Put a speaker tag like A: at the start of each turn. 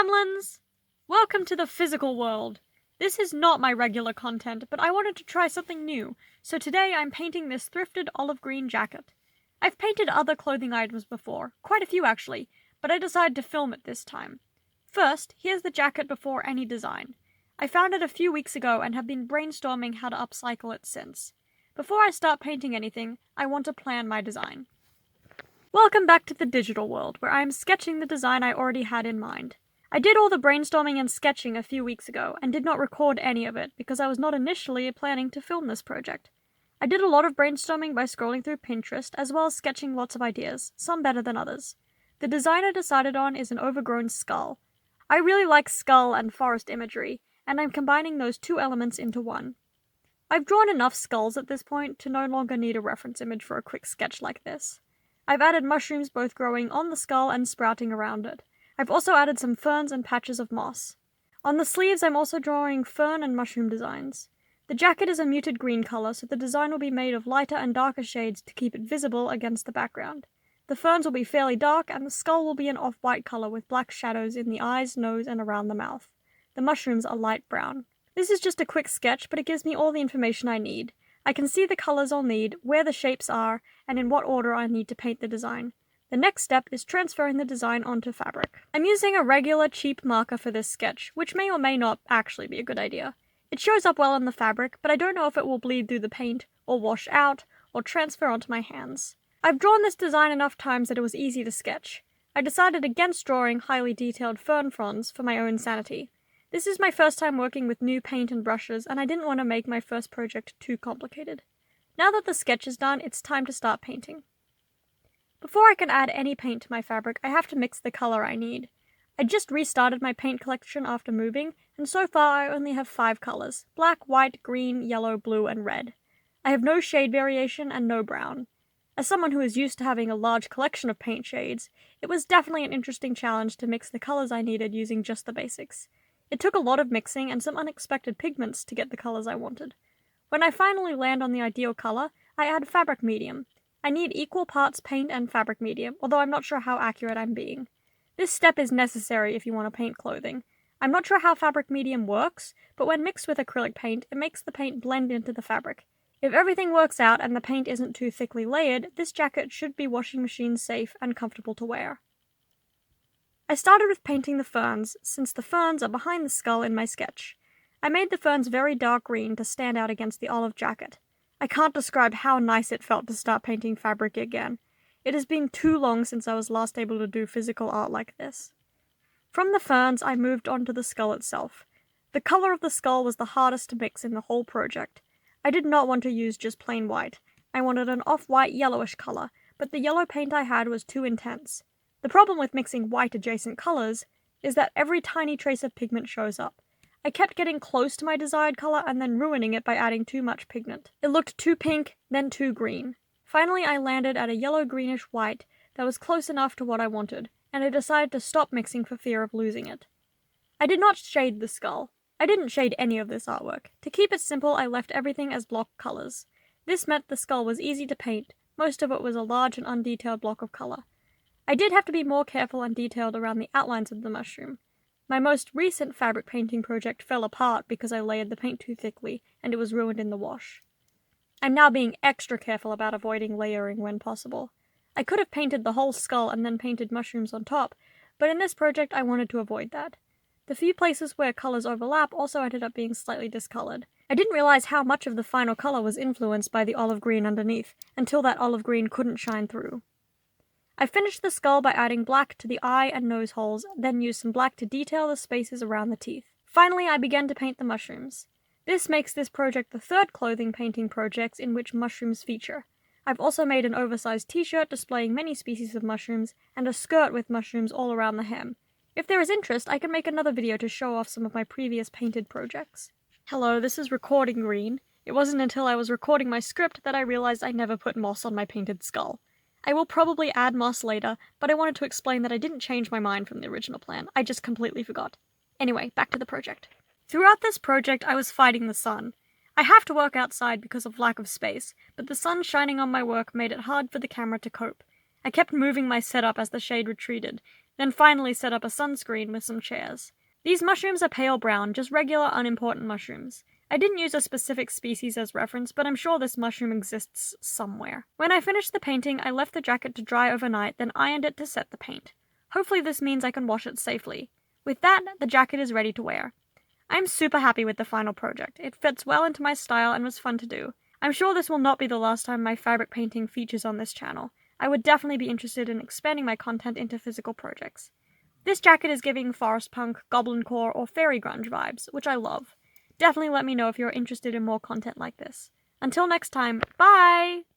A: Gremlins! Welcome to the physical world. This is not my regular content, but I wanted to try something new, so today I'm painting this thrifted olive green jacket. I've painted other clothing items before, quite a few actually, but I decided to film it this time. First, here's the jacket before any design. I found it a few weeks ago and have been brainstorming how to upcycle it since. Before I start painting anything, I want to plan my design. Welcome back to the digital world, where I am sketching the design I already had in mind. I did all the brainstorming and sketching a few weeks ago, and did not record any of it, because I was not initially planning to film this project. I did a lot of brainstorming by scrolling through Pinterest, as well as sketching lots of ideas, some better than others. The design I decided on is an overgrown skull. I really like skull and forest imagery, and I'm combining those two elements into one. I've drawn enough skulls at this point to no longer need a reference image for a quick sketch like this. I've added mushrooms both growing on the skull and sprouting around it. I've also added some ferns and patches of moss. On the sleeves I'm also drawing fern and mushroom designs. The jacket is a muted green color, so the design will be made of lighter and darker shades to keep it visible against the background. The ferns will be fairly dark, and the skull will be an off-white color with black shadows in the eyes, nose, and around the mouth. The mushrooms are light brown. This is just a quick sketch, but it gives me all the information I need. I can see the colors I'll need, where the shapes are, and in what order I need to paint the design. The next step is transferring the design onto fabric. I'm using a regular cheap marker for this sketch, which may or may not actually be a good idea. It shows up well on the fabric, but I don't know if it will bleed through the paint, or wash out, or transfer onto my hands. I've drawn this design enough times that it was easy to sketch. I decided against drawing highly detailed fern fronds for my own sanity. This is my first time working with new paint and brushes, and I didn't want to make my first project too complicated. Now that the sketch is done, it's time to start painting. Before I can add any paint to my fabric, I have to mix the color I need. I just restarted my paint collection after moving, and so far I only have 5 colors: black, white, green, yellow, blue, and red. I have no shade variation and no brown. As someone who is used to having a large collection of paint shades, it was definitely an interesting challenge to mix the colors I needed using just the basics. It took a lot of mixing and some unexpected pigments to get the colors I wanted. When I finally land on the ideal color, I add fabric medium. I need equal parts paint and fabric medium, although I'm not sure how accurate I'm being. This step is necessary if you want to paint clothing. I'm not sure how fabric medium works, but when mixed with acrylic paint, it makes the paint blend into the fabric. If everything works out and the paint isn't too thickly layered, this jacket should be washing machine safe and comfortable to wear. I started with painting the ferns, since the ferns are behind the skull in my sketch. I made the ferns very dark green to stand out against the olive jacket. I can't describe how nice it felt to start painting fabric again. It has been too long since I was last able to do physical art like this. From the ferns, I moved on to the skull itself. The color of the skull was the hardest to mix in the whole project. I did not want to use just plain white. I wanted an off-white yellowish color, but the yellow paint I had was too intense. The problem with mixing white adjacent colors is that every tiny trace of pigment shows up. I kept getting close to my desired color and then ruining it by adding too much pigment. It looked too pink, then too green. Finally, I landed at a yellow-greenish white that was close enough to what I wanted, and I decided to stop mixing for fear of losing it. I did not shade the skull. I didn't shade any of this artwork. To keep it simple, I left everything as block colors. This meant the skull was easy to paint. Most of it was a large and undetailed block of color. I did have to be more careful and detailed around the outlines of the mushroom. My most recent fabric painting project fell apart because I layered the paint too thickly, and it was ruined in the wash. I'm now being extra careful about avoiding layering when possible. I could have painted the whole skull and then painted mushrooms on top, but in this project I wanted to avoid that. The few places where colors overlap also ended up being slightly discolored. I didn't realize how much of the final color was influenced by the olive green underneath, until that olive green couldn't shine through. I finished the skull by adding black to the eye and nose holes, then used some black to detail the spaces around the teeth. Finally, I began to paint the mushrooms. This makes this project the third clothing painting project in which mushrooms feature. I've also made an oversized t-shirt displaying many species of mushrooms, and a skirt with mushrooms all around the hem. If there is interest, I can make another video to show off some of my previous painted projects. Hello, this is Recording Green. It wasn't until I was recording my script that I realized I never put moss on my painted skull. I will probably add moss later, but I wanted to explain that I didn't change my mind from the original plan. I just completely forgot. Anyway, back to the project. Throughout this project, I was fighting the sun. I have to work outside because of lack of space, but the sun shining on my work made it hard for the camera to cope. I kept moving my setup as the shade retreated. then finally set up a sunscreen with some chairs. These mushrooms are pale brown, just regular unimportant mushrooms. I didn't use a specific species as reference, but I'm sure this mushroom exists somewhere. When I finished the painting, I left the jacket to dry overnight, then ironed it to set the paint. Hopefully this means I can wash it safely. With that, the jacket is ready to wear. I'm super happy with the final project. It fits well into my style and was fun to do. I'm sure this will not be the last time my fabric painting features on this channel. I would definitely be interested in expanding my content into physical projects. This jacket is giving forest punk, goblin core, or fairy grunge vibes, which I love. Definitely let me know if you're interested in more content like this. Until next time, bye!